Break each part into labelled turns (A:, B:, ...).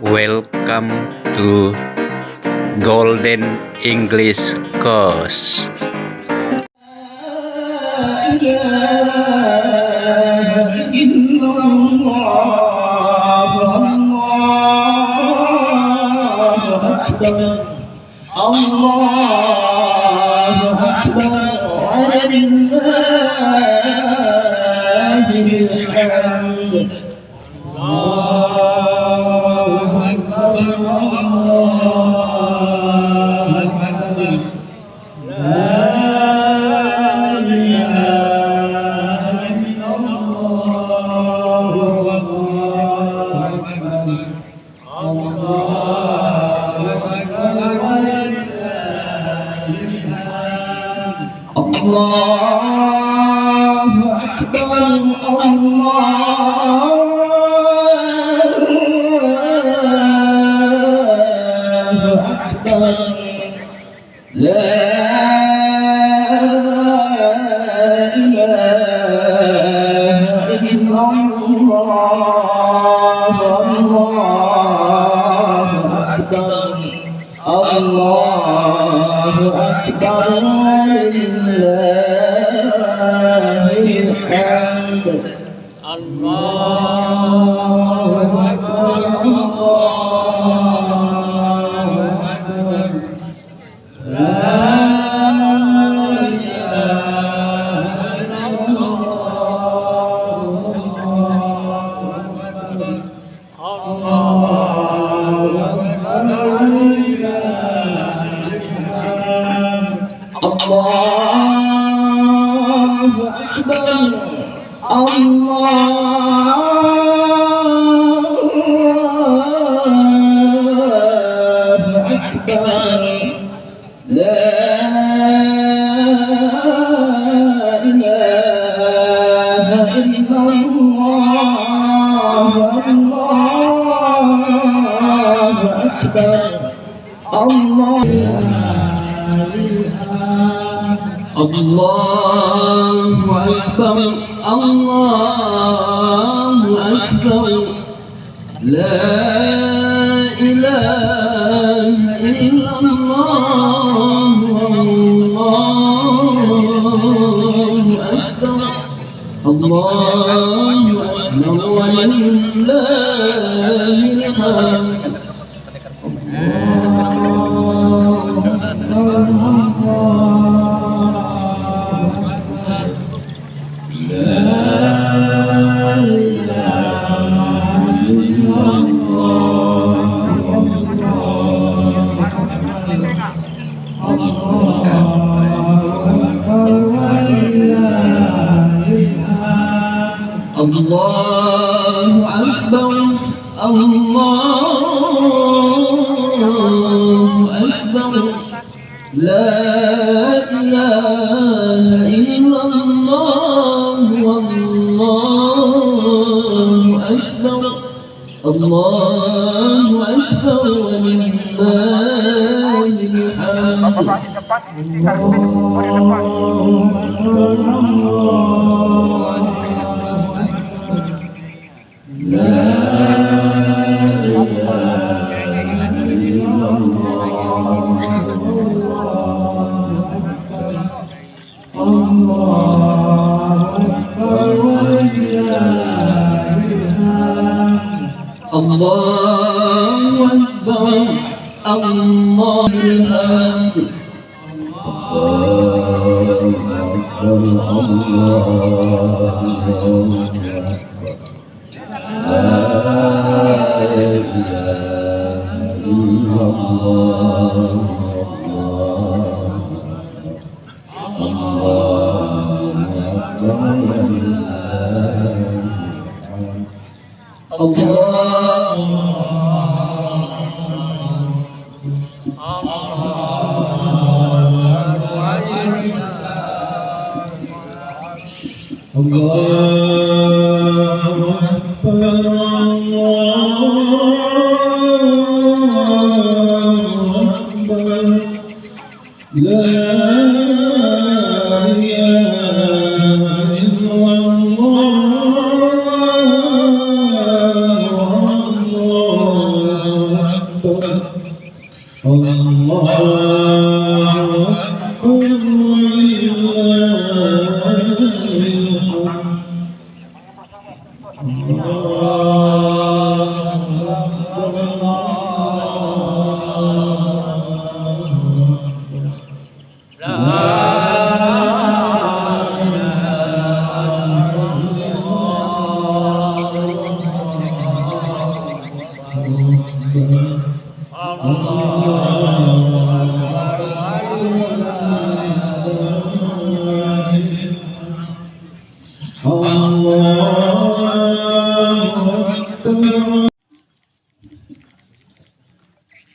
A: Welcome to Golden English Course.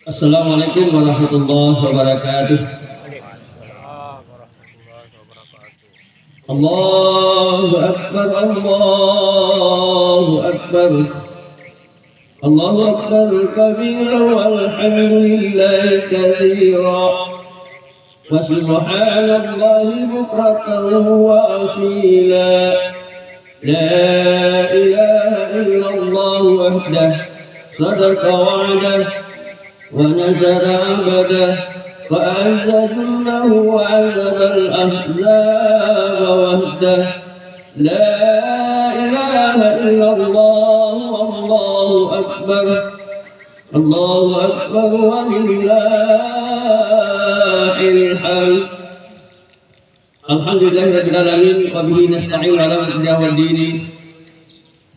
B: Assalamualaikum warahmatullahi wabarakatuh. Allahu Akbar, Allahu Akbar, Allahu Akbar kabira walhamdulillahi katsira wa subhanallahi bukratan wa asila. La ilaha illallah wahdah sadaqa wa'dah ونزل عبده وأعز جنده وعذب الأحزاب وحده. لا إله إلا الله والله أكبر، الله أكبر ولله الحمد. Alhamdulillahirrahmanirrahim. Wabihi nasta'in ala dunya wad dini.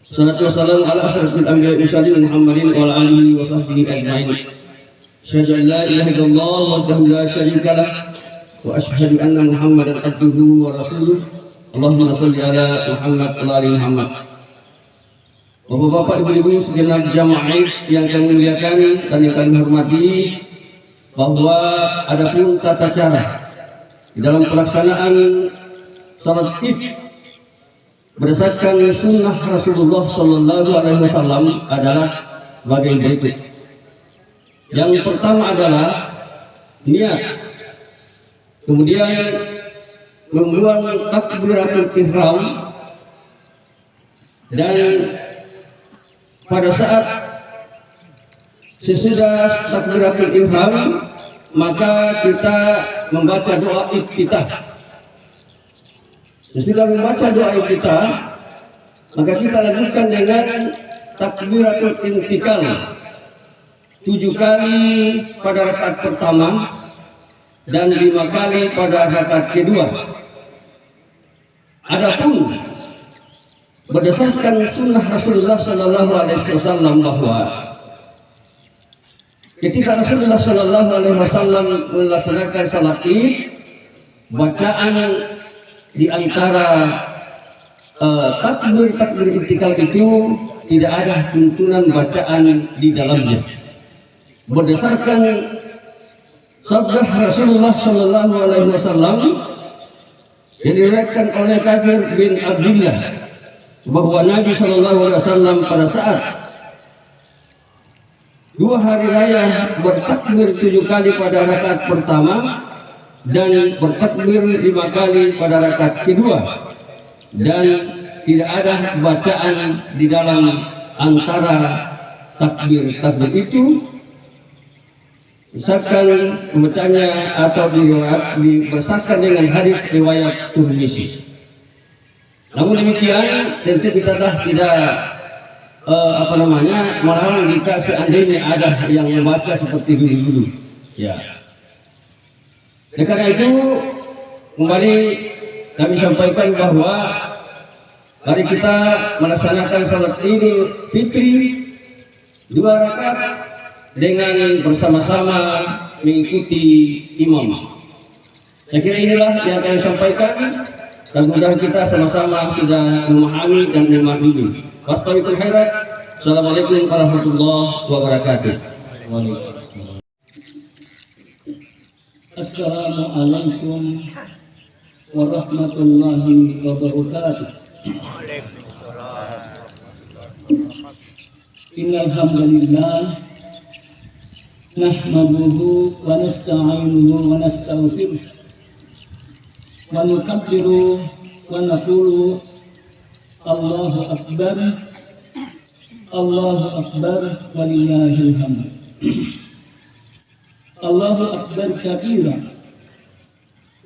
B: Salatu wassalamu ala asyrafil anbiya'i wal mursalin Muhammadin wa ala alihi wa sahbihi ajma'in. Asyhadu an la ilaha illallah wahdahu la syarika lah wa asyhadu anna Muhammadan abduhu wa rasuluh. Allahumma shalli ala Muhammad wa ala ali Muhammad. Bapak-bapak, ibu-ibu segenap jamaah yang kami muliakan dan yang kami hormati, bahwa adapun tata cara di dalam pelaksanaan salat Id berdasarkan sunnah Rasulullah Sallallahu Alaihi Wasallam adalah sebagai berikut. Yang pertama adalah niat, kemudian membuang takbiratul ihram, dan pada saat sesudah takbiratul ihram maka kita membaca doa iftitah. Sesudah membaca doa iftitah maka kita lanjutkan dengan takbiratul intikal 7 kali pada rakaat pertama dan 5 kali pada rakaat kedua. Adapun berdasarkan sunnah Rasulullah Sallallahu Alaihi Wasallam bahwa ketika Rasulullah Sallallahu Alaihi Wasallam melaksanakan salat Id, bacaan di antara takbir intikal itu tidak ada tuntunan bacaan di dalamnya. Berdasarkan sabda Rasulullah Sallallahu Alaihi Wasallam yang diriwayatkan oleh Kafir bin Abdullah bahwa Nabi Sallallahu Alaihi Wasallam pada saat 2 hari raya bertakbir 7 kali pada rakaat pertama dan bertakbir 5 kali pada rakaat kedua, dan tidak ada bacaan di dalam antara takbir itu. Misalkan membacanya atau dibesarkan dengan hadis riwayat Tirmizi. Namun demikian tentu kita tidak melarang jika seandainya ada yang membaca seperti dulu. Ya. Karena itu kembali kami sampaikan bahwa mari kita melaksanakan salat Idul Fitri 2 rakaat dengan bersama-sama mengikuti imam. Saya kira inilah yang kami sampaikan, dan mudah kita sama-sama sudah memahami dan memahami. Wassalamualaikum khairat. Assalamualaikum warahmatullahi wabarakatuh. Assalamualaikum warahmatullahi wabarakatuh. Innal hamdalillah nahmaduhu wa nasta'inuhu wa nastaghfiruh wa nukabbiru wa naqulu Allahu akbar, Allahu akbar walillahil hamd. Allahu akbar kabira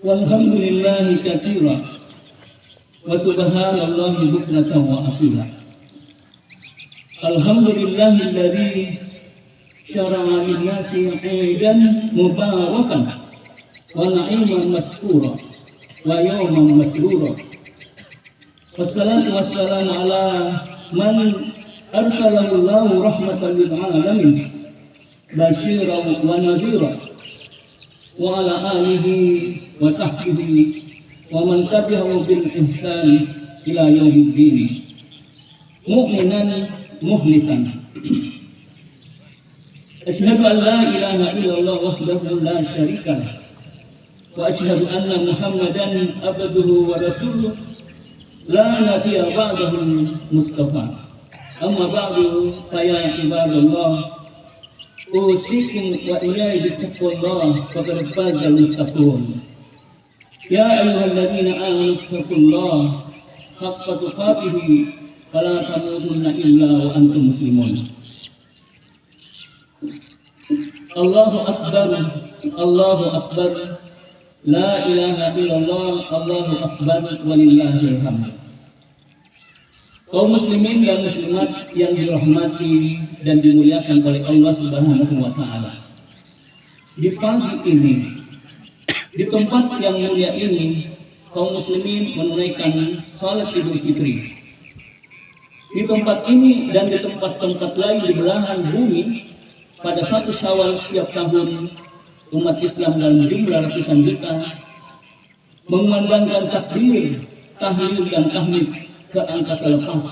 B: walhamdulillahi katsira wa subhanallahi bukratan wa asila. Alhamdulillahilladzi syara'a lin-nasi 'idan mubarakan wa na'iman maskura wa yawman masrura. Wassalatu wassalamu ala man arsalahu Allahu rahmatan lil alamin basyiran wa nadhira wa ala alihi wa sahbihi wa man tabi'ahu bil ihsan ila yaumiddin mu'minan mukhlisan. Asyhadu an la ilaha illallah wahdahu la syarika lah wa asyhadu anna Muhammadan abduhu wa rasuluh la nabiyya ba'dahu mustafa. Amma ba'du fa ya ibadallah usikum wa iyaya bittaqwallah faqad faza al-muttaqun. Ya ayyuhalladzina amanu taqullaha haqqa tuqatih wa la tamutunna illa wa antum muslimun. Allahu akbar, Allahu akbar, la ilaha illallah, Allahu akbar, walillahil hamd. Kaum muslimin dan muslimat yang dirahmati dan dimuliakan oleh Allah Subhanahu wa taala. Di pagi ini, di tempat yang mulia ini, kaum muslimin menunaikan salat Idul Fitri. Di tempat ini dan di tempat-tempat lain di belahan bumi, pada 1 Syawal setiap tahun, umat Islam dalam jumlah ratusan juta mengumandangkan takbir, tahlil dan tahmid ke angkasa lepas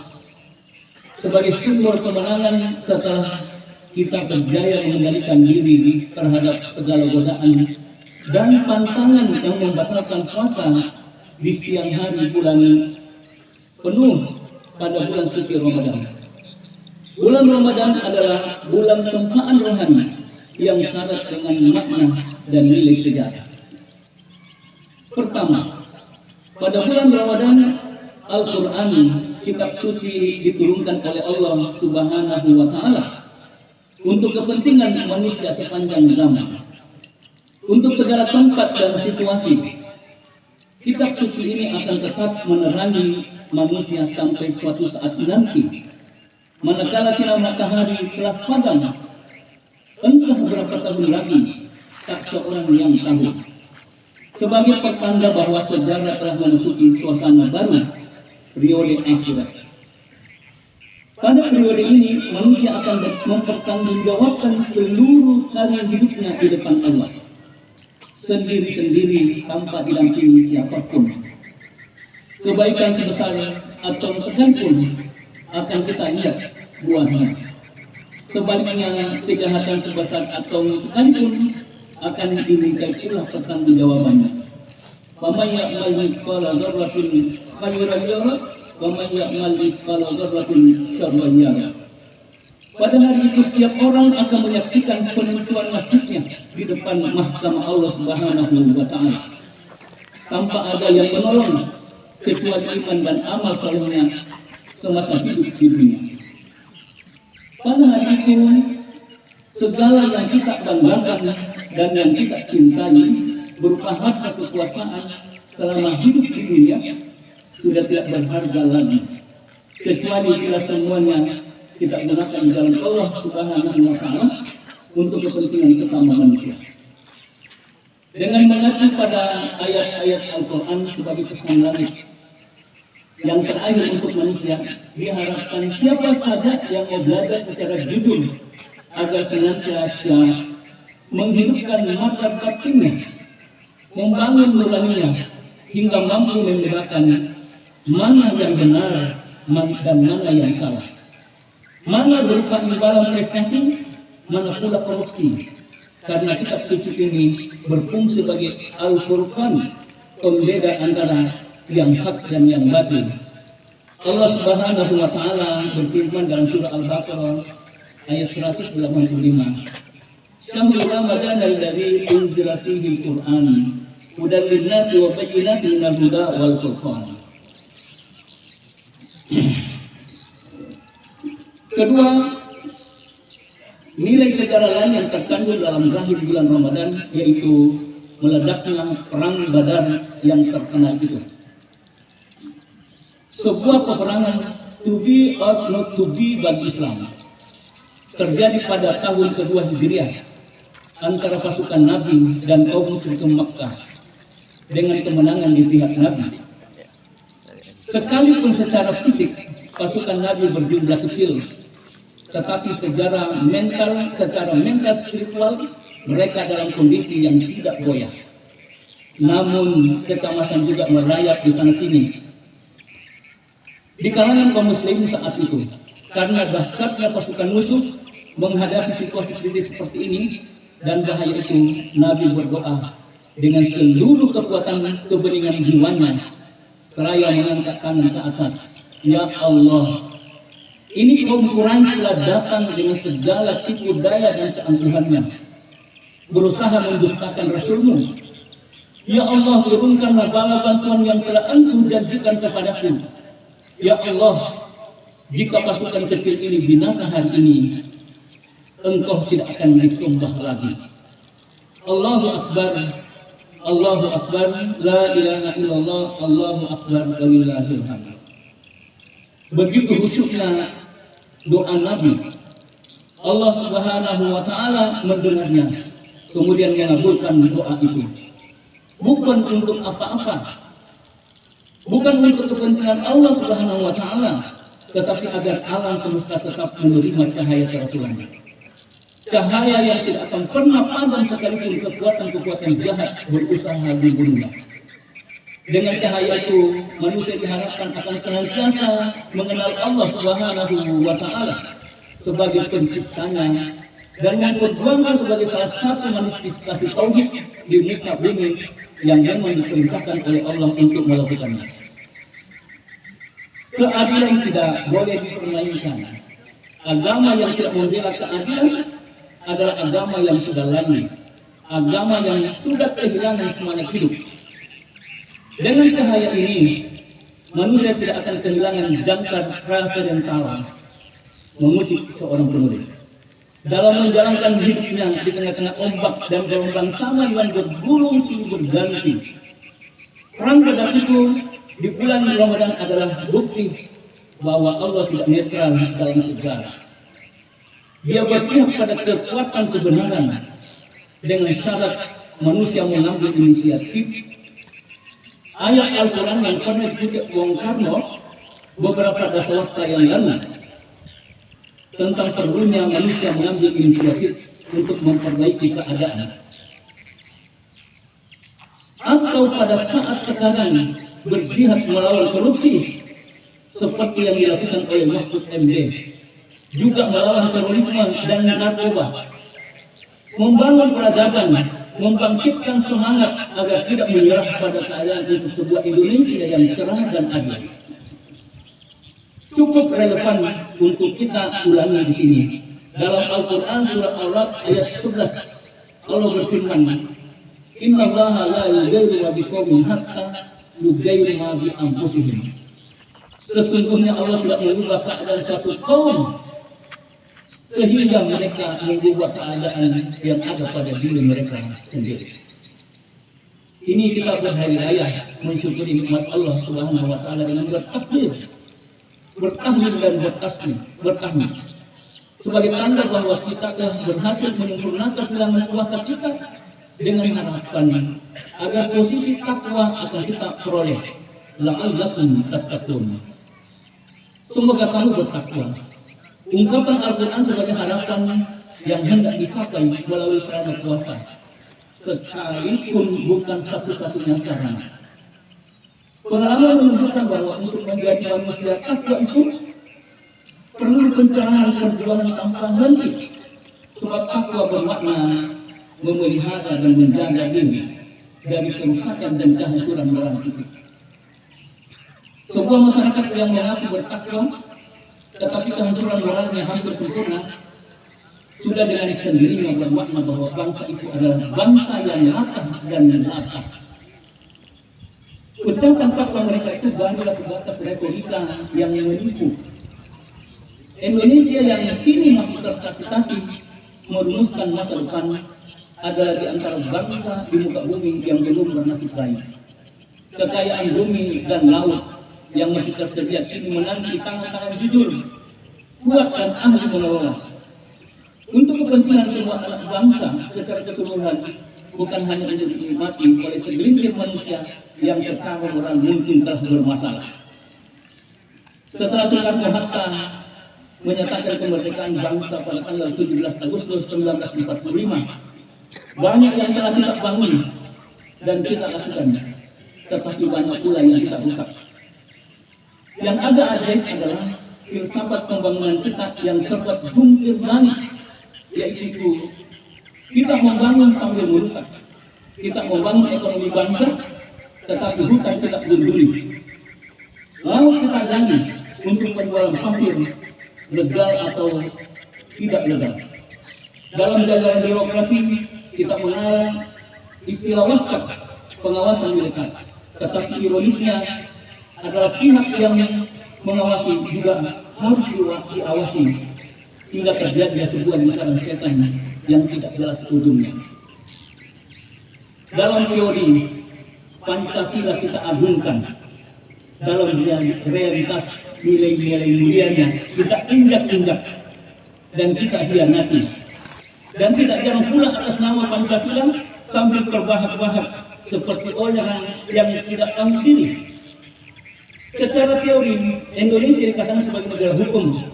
B: sebagai simbol kemenangan setelah kita berjaya mengendalikan diri terhadap segala godaan dan pantangan yang membatalkan puasa di siang hari bulan penuh pada bulan suci Ramadan. Bulan Ramadan adalah bulan tempaan rohani yang syarat dengan makna dan nilai sejarah. Pertama, pada bulan Ramadan, Al-Quran, kitab suci, diturunkan oleh Allah Subhanahu wa taala untuk kepentingan manusia sepanjang zaman. Untuk segala tempat dan situasi, kitab suci ini akan tetap menerangi manusia sampai suatu saat nanti, manakala sinar matahari telah padam, entah berapa tahun lagi, tak seorang yang tahu. Sebagai pertanda bahwa sejarah telah memasuki suasana baru, periode akhirat. Pada periode ini, manusia akan mempertanggungjawabkan seluruh karya hidupnya di depan Allah, sendiri-sendiri tanpa didampingi siapapun. Kebaikan sebesar atau sekalipun akan kita lihat buahnya. Sebaliknya, kejahatan sebesar atau sekalipun akan dimintai pula pertanggungjawabannya. Faman ya'mal mithqala dzarratin khairan yarah wa man ya'mal mithqala dzarratin syarran yarah. Pada hari itu setiap orang akan menyaksikan penentuan nasibnya di depan mahkamah Allah Subhanahu wa taala. Tanpa ada yang menolong kecuali iman dan amal salehnya semasa hidup di dunia. Pada hari itu, segala yang kita banggakan dan yang kita cintai berupa harta kekuasaan selama hidup di dunia sudah tidak berharga lagi, kecuali bila semuanya kita gunakan di dalam Allah Subhanahu wa taala untuk kepentingan sesama manusia. Dengan mengacu pada ayat-ayat Al-Quran sebagai pesan langit yang terakhir untuk manusia, diharapkan siapa saja yang mau belajar secara jujur agar senantiasa menghidupkan mata batinnya, membangun nuraninya hingga mampu membedakan mana yang benar dan mana yang salah, mana berupa imbalan prestasi, mana pula korupsi. Karena kitab suci ini berfungsi sebagai Al-Furqan, pembeda antara yang hak dan yang batil. Allah Subhanahu wa taala berfirman dalam surah Al-Baqarah ayat 185. Syahrul Ramadan alladzi unzila fihi al-Qur'an hudan lin-nasi wa bayyinatin minal huda wal furqan. Kedua, nilai sejarah lain yang terkandung dalam berakhir bulan Ramadan yaitu meledaknya perang Badar yang terkenal itu. Sebuah peperangan to be or not to be bagi Islam terjadi pada tahun kedua Hijriah antara pasukan Nabi dan kaum musyrikin Makkah dengan kemenangan di pihak Nabi. Sekalipun secara fisik pasukan Nabi berjumlah kecil, tetapi secara mental spiritual mereka dalam kondisi yang tidak goyah. Namun kecemasan juga merayap di sana sini di kalangan kaum muslimin saat itu, karena dahsyatnya pasukan musuh menghadapi situasi kritis seperti ini dan bahaya itu. Nabi berdoa dengan seluruh kekuatan kebeningan jiwanya seraya mengangkat tangan ke atas. Ya Allah, ini kaum Quraisy telah datang dengan segala tipu daya dan keangkuhannya, berusaha mendustakan Rasulmu. Ya Allah, turunkanlah bala bantuan yang telah Engkau janjikan kepadaku. Ya Allah, jika pasukan kecil ini binasa hari ini, Engkau tidak akan disembah lagi. Allahu Akbar, Allahu Akbar, la ilaha illallah, Allahu Akbar, walillahil hamd. Begitu khusyuknya doa Nabi, Allah Subhanahu wa Ta'ala mendengarnya, kemudian mengabulkan doa itu. Bukan untuk apa-apa, bukan untuk kepentingan Allah Subhanahu wa Ta'ala, tetapi agar alam semesta tetap menerima cahaya kerasulannya. Cahaya yang tidak akan pernah padam sekalipun kekuatan-kekuatan jahat berusaha membunuhnya. Dengan cahaya itu, manusia diharapkan akan senantiasa mengenal Allah Subhanahu wa Ta'ala sebagai penciptanya dan memperjuangkan sebagai salah satu manifestasi tauhid di muka bumi yang memang diperintahkan oleh Allah untuk melakukannya. Keadilan tidak boleh dipermainkan. Agama yang tidak membela keadilan adalah agama yang sudah lain, agama yang sudah kehilangan semangat hidup. Dengan cahaya ini, manusia tidak akan kehilangan jangkar transcendental, mengutip seorang penulis. Dalam menjalankan hidupnya di tengah-tengah ombak dan gelombang sama yang bergulung silih berganti. Perang Badar itu di bulan Ramadan adalah bukti bahwa Allah tidak netral dalam segala. Dia berpihak pada kekuatan kebenaran dengan syarat manusia mengambil inisiatif. Ayat Al-Quran yang pernah dikutip Bung Karno beberapa dasawasta yang lalu tentang perlunya manusia mengambil inisiatif untuk memperbaiki keadaan. Atau pada saat sekarang berjihad melawan korupsi seperti yang dilakukan oleh Mahfud MD, juga melawan terorisme dan narkoba, membangun peradaban, membangkitkan semangat agar tidak menyerah pada keadaan untuk sebuah Indonesia yang cerah dan adil. Cukup relevan untuk kita ulangi di sini. Dalam Al-Quran surah Al-Ra'd ayat 11, Allah berfirman, Inna Allaha la yughayyiru ma biqaumin hatta yughayyiru ma bi anfusihim. Sesungguhnya Allah tidak mengubah keadaan suatu kaum sehingga mereka mengubah keadaan yang ada pada diri mereka sendiri. Ini kita berhari raya mensyukuri nikmat Allah Subhanahu wa Ta'ala dengan bertakbir, bertahlil dan bertahmid sebagai tanda bahwa kita telah berhasil menyempurnakan bilangan puasa kita, dengan harapan agar posisi takwa akan kita peroleh. La'allakum tattaqun. Semoga kamu bertakwa. Ungkapan Al-Quran sebagai harapan yang hendak dicapai melalui sarana puasa, sekalipun bukan satu-satunya sarana. Pengalaman menunjukkan bahwa untuk menjadi manusia takwa itu perlu pencerahan perjuangan tanpa henti. Sebab takwa bermakna memelihara dan menjaga diri dari kerusakan dan kehancuran moral fisik. Sebuah masyarakat yang mengaku bertakwa tetapi kehancuran moralnya hampir sempurna, sudah dengan sendirinya bermakna bahwa bangsa itu adalah bangsa yang latah dan latah. Ucapan takwa mereka itu bukanlah sebatas retorika yang menipu. Indonesia yang kini masih tertati-tati merumuskan masa depan adalah di antara bangsa di muka bumi yang belum bernasib baik. Kekayaan bumi dan laut yang masih tersedia kini menanti tangan-tangan jujur, kuat dan ahli mengelola. Untuk kepentingan semua anak bangsa secara keseluruhan, bukan hanya untuk dinikmati oleh segelintir manusia yang secara moral mungkin telah bermasalah. Setelah Soekarno-Hatta menyatakan kemerdekaan bangsa pada tanggal 17 Agustus 1945, banyak yang telah kita bangun dan kita lakukan, tetapi banyak pula yang kita rusak. Yang agak ajaib adalah filsafat pembangunan kita yang sempat jungkir balik, yaitu kita membangun sambil merusak. Kita membangun ekonomi bangsa, tetapi hutan kita gunduli. Lalu kita gali untuk penjualan pasir, legal atau tidak legal. Dalam jajaran birokrasi, kita mengenal istilah waskap, pengawasan militer. Tetapi ironisnya adalah pihak yang mengawasi juga harus diawasi, hingga terjadi sebuah lingkaran setan yang tidak jelas ujungnya. Dalam teori Pancasila kita agungkan, dalam realitas nilai-nilai mulianya kita injak-injak dan kita hianati. Dan tidak jarang pula atas nama Pancasila sambil terbahak-bahak seperti orang yang tidak tahu diri. Secara teori Indonesia dikatakan sebagai negara hukum,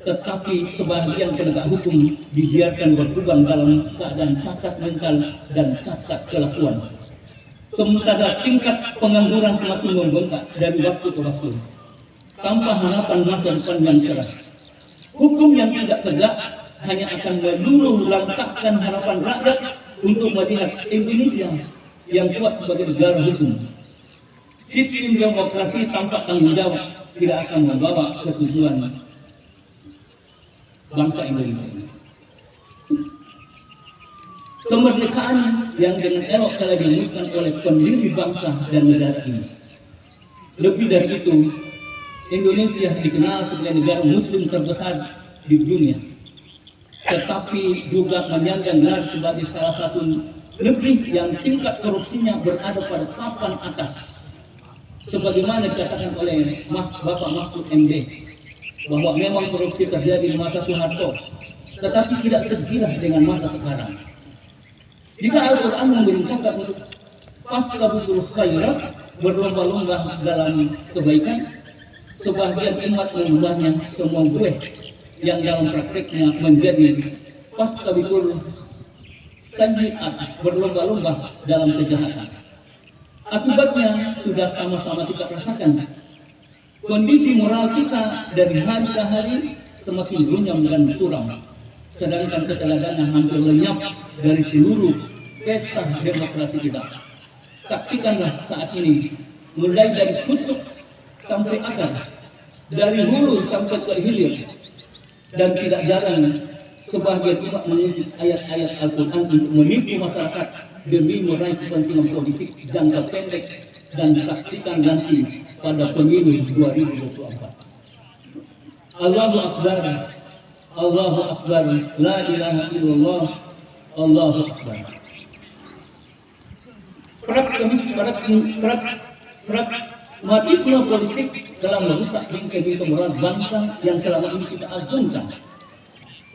B: tetapi sebagian penegak hukum dibiarkan berkembang dalam keadaan cacat mental dan cacat kelakuan. Sementara tingkat pengangguran semakin membengkak dari waktu ke waktu, tanpa harapan masa depan yang cerah. Hukum yang tidak tegak hanya akan meluluh lantakkan harapan rakyat untuk melihat Indonesia yang kuat sebagai negara hukum. Sistem demokrasi tanpa tanggung jawab tidak akan membawa ke tujuan bangsa Indonesia ini. Kemerdekaan yang dengan elok telah dirumuskan oleh pendiri bangsa dan negara ini. Lebih dari itu, Indonesia dikenal sebagai negara Muslim terbesar di dunia, tetapi juga menyandang gelar sebagai salah satu negeri yang tingkat korupsinya berada pada papan atas, sebagaimana dikatakan oleh Bapak Mahfud MD bahwa memang korupsi terjadi di masa Soeharto, tetapi tidak segila dengan masa sekarang. Jika Al-Quran memerintahkan untuk fastabiqul khairat, berlomba-lomba dalam kebaikan, sebagian umat mengubahnya semua gue yang dalam prakteknya menjadi fastabiqul sayyi'at, berlomba-lomba dalam kejahatan. Akibatnya sudah sama-sama kita rasakan. Kondisi moral kita dari hari ke hari semakin runyam dan suram, sedangkan keteladanan hampir lenyap dari seluruh peta demokrasi kita. Saksikanlah saat ini, mulai dari pucuk sampai akar, dari hulu sampai ke hilir, dan tidak jarang sebagian umat mengutip ayat-ayat Al-Quran untuk menipu masyarakat demi meraih kepentingan politik jangka pendek, dan saksikan nanti pada pemilu 2024. Allahu Akbar, Allahu Akbar, la ilaha illallah, Allahu Akbar. Pragmatisme politik dalam merusak bingkai-bingkai moral bangsa yang selama ini kita agungkan.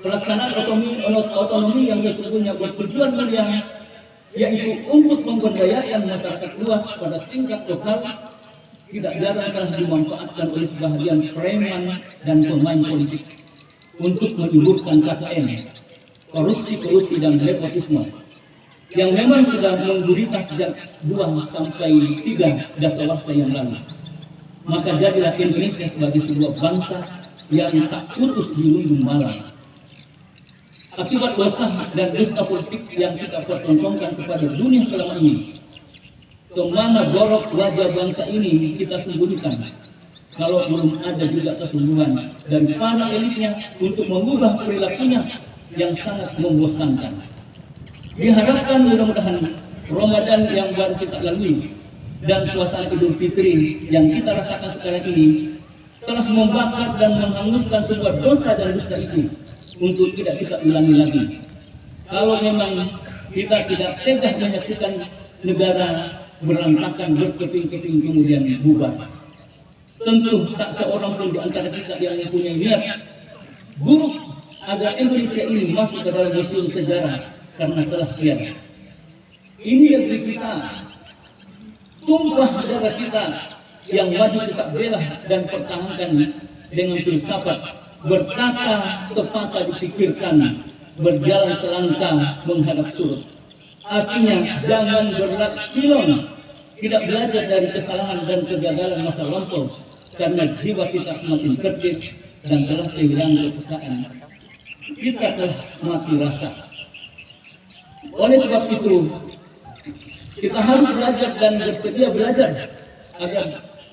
B: Pelaksanaan otonomi yang sesungguhnya bertujuan mulia, yaitu untuk memberdayakan masyarakat luas pada tingkat lokal, tidak jarang telah dimanfaatkan oleh sebagian preman dan pemain politik untuk menyuburkan KKN, korupsi dan nepotisme yang memang sudah menggurita sejak 2 sampai 3 dasawarsa yang lalu. Maka jadilah Indonesia sebagai sebuah bangsa yang tak putus di ujung malam. Akibat usaha dan dusta politik yang kita pertontonkan kepada dunia selama ini, kemana borok wajah bangsa ini kita sembunyikan, kalau belum ada juga kesungguhan dari para elitnya untuk mengubah perilakunya yang sangat membosankan. Diharapkan mudah-mudahan Ramadan yang baru kita lalui dan suasana Idul Fitri yang kita rasakan sekarang ini telah membakar dan menghanguskan sebuah dosa dan dusta itu untuk tidak kita ulangi lagi. Kalau memang kita tidak tegak menyaksikan negara berantakan berkeping-keping kemudian bubar, Tentu tak seorang pun di antara kita yang mempunyai niat buruk agar Indonesia ini masuk ke dalam museum sejarah karena telah tiada. Ini negeri kita, tumpah darah kita yang wajib kita bela dan pertahankan dengan filsafat, berkata sepatah dipikirkan, berjalan selangkah menghadap surut. Artinya jangan berlat pilon, tidak belajar dari kesalahan dan kegagalan masa lampau, karena jiwa kita semakin tertib dan telah kehilangan kepekaan. Kita telah mati rasa. Oleh sebab itu, kita harus belajar dan bersedia belajar agar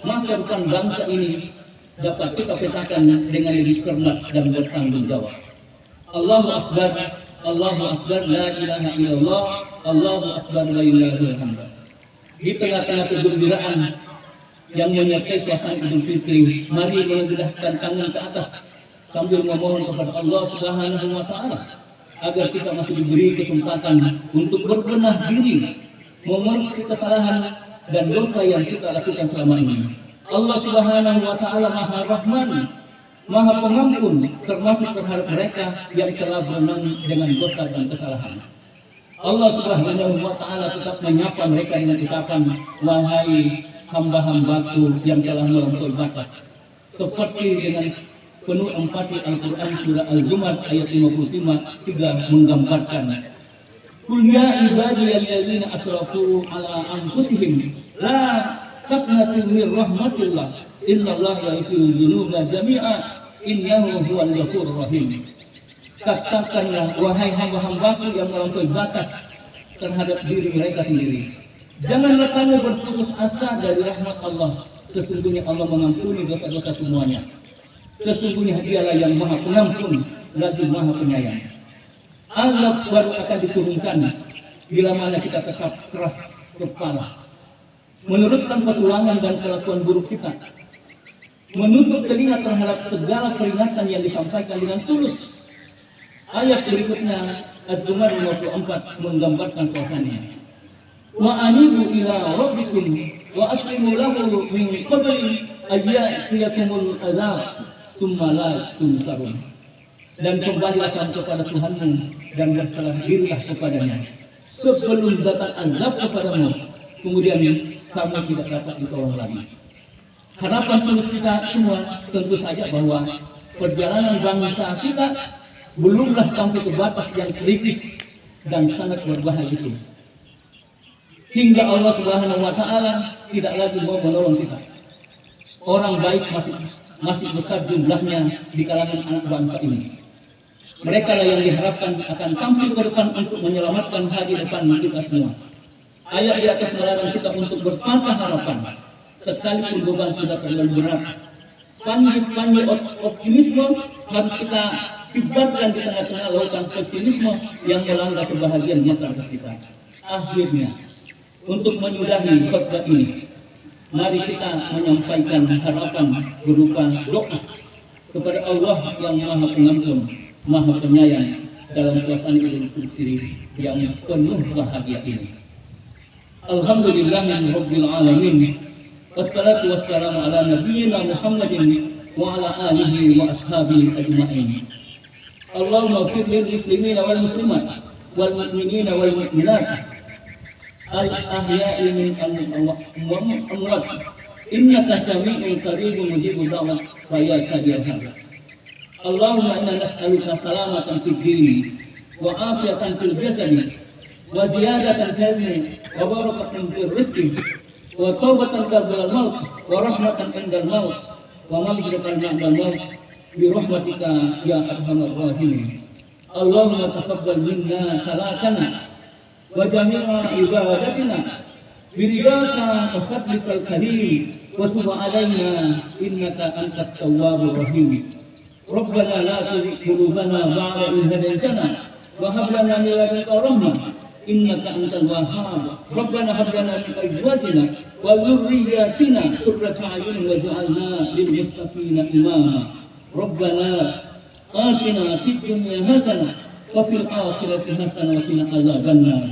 B: masa depan bangsa ini dapat kita petakan dengan lebih cermat dan bertanggung jawab. Allahu Akbar, Allahu Akbar, la ilaha illallah, Allahu Akbar, la ilaha illallah. Di tengah-tengah kegembiraan yang menyertai suasana Idul Fitri, mari menegakkan tangan ke atas sambil memohon kepada Allah Subhanahu wa Ta'ala agar kita masih diberi kesempatan untuk berbenah diri, mengoreksi kesalahan dan dosa yang kita lakukan selama ini. Allah Subhanahu wa Ta'ala Maha Rahman, Maha Pengampun, termasuk terhadap mereka yang telah berenang dengan dosa dan kesalahan. Allah Subhanahu wa Ta'ala tetap menyapa mereka dengan ucapan, wahai hamba-hambaku yang telah melampaui batas, seperti dengan penuh empati Al-Quran surah Al-Zumar ayat 53 menggambarkan, Qul ya ibadiyalladzina asrafu ala anfusihim la taqnatu min rahmatillah innallaha yaghfiru dzunuba jami'a innahu huwal ghafurur rahim. Katakanlah, wahai hamba-hambaku yang melampaui batas terhadap diri mereka sendiri, janganlah kamu berputus asa dari rahmat Allah. Sesungguhnya Allah mengampuni dosa-dosa semuanya. Sesungguhnya Dialah yang Maha Pengampun lagi Maha Penyayang. Azab baru akan diturunkan bila mana kita tetap keras kepala, meneruskan petualangan dan kelakuan buruk kita, menutup telinga terhadap segala peringatan yang disampaikan dengan tulus. Ayat berikutnya Az-Zumar 54 menggambarkan suasananya. Wa anibu ila rabbikum wa aslimu lahu min qabli ayyatiyakumul azab summa la tunsarun. Dan kembalilah kamu kepada Tuhanmu dan berserah dirilah kepadanya sebelum datang azab kepadamu, kemudian kamu tidak dapat ditolong lagi. Harapan tulus kita semua tentu saja bahwa perjalanan bangsa kita belumlah sampai ke batas yang kritis dan sangat berbahaya itu, hingga Allah Subhanahu wa Ta'ala tidak lagi mau menolong kita. Orang baik masih besar jumlahnya di kalangan anak bangsa ini. Mereka lah yang diharapkan akan tampil ke depan untuk menyelamatkan hari depan kita semua. Ayat di atas melarang kita untuk berpatah harapan, sekalipun beban sudah terlalu berat. Panji optimisme harus kita kibarkan di tengah-tengah lautan pesimisme yang melanda sebahagian masyarakat kita. Akhirnya, untuk menyudahi khutbah ini, mari kita menyampaikan harapan berupa doa kepada Allah yang Maha Pengampun, Maha Penyayang dalam suasana Idul Fitri yang penuh bahagia ini. Alhamdulillahirabbil alamin. Wassalatu wassalamu ala nabiyyina Muhammadin wa ala alihi wa ashabihi ajma'in. Allahumma ighfir lil muslimina wal muslimat wal mu'minina wal mu'minat al-ahya'i minhum wal amwat innaka sami'un qaribun mujibud da'wat wa ya kadiyal hajat. Allahumma inna nas'aluka salamatan fid din wa afiyatan fil jasadi wa ziyadatan fil ilmi wa barakatan fil rizqi wa taubatan qabla al-maut wa rahmatan indal maut wa maghfiratan ba'da al-maut bi rahmatika ya arhamar rahimin. Allahumma taqabbal minna salatana wa jami'a ibadatina bi ridaka wa fadlikal karim wa tub alaina innaka antat tawwabur rahim. Rabbana la tuzigh qulubana ba'da idh hadaytana wa hab lana min ladunka rahmah innaka antal wahhab. Rabbana hab lana min azwajina wa dhurriyyatina qurrata a'yun waj'alna lil muttaqina imama. Rabbana atina fid dunya hasanah wa fil akhirati hasanah wa qina adzabannar.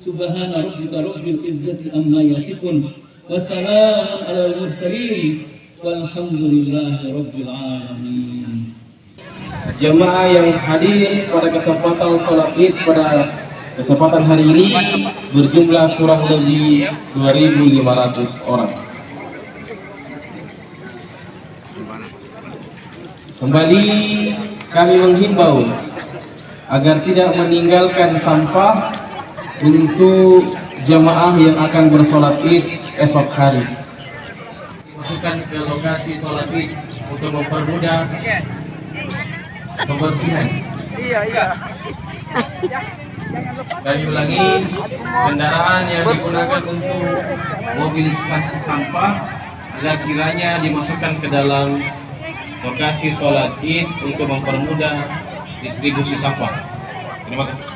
B: Subhana rabbika rabbil izzati amma yasifun wa salamun alal mursalin Walhamdulillahirabbil alamin. Jemaah yang hadir pada kesempatan sholat Id pada kesempatan hari ini berjumlah kurang lebih 2.500 orang. Kembali kami menghimbau agar tidak meninggalkan sampah untuk jemaah yang akan bersolat Id esok hari. Dimasukkan ke lokasi sholat Id untuk mempermudah pembersihan. Kami ulangi, kendaraan yang digunakan untuk mobilisasi sampah agar kiranya dimasukkan ke dalam lokasi sholat Id untuk mempermudah distribusi sampah. Terima kasih.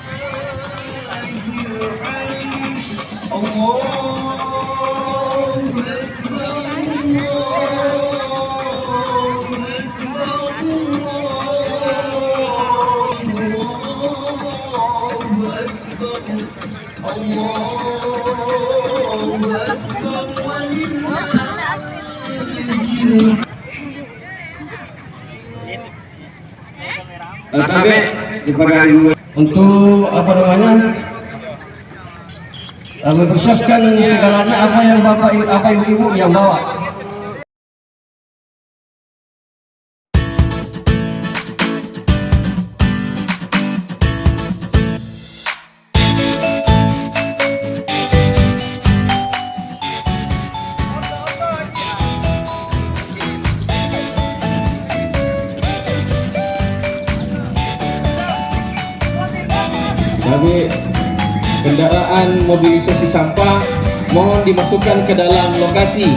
B: Untuk apa namanya, mempersiapkan segalanya apa yang apa ibu yang bawa. Bagi kendaraan mobilisasi sampah mohon dimasukkan ke dalam lokasi.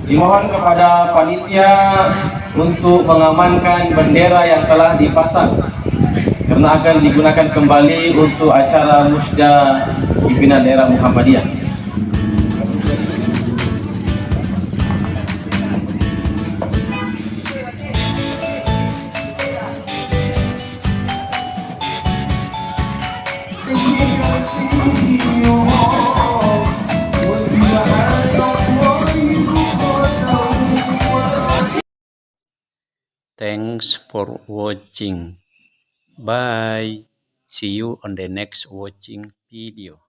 B: Dimohon kepada panitia untuk mengamankan bendera yang telah dipasang karena akan digunakan kembali untuk acara musda pimpinan daerah Muhammadiyah.
A: Thanks for watching. Bye. See you on the next watching video.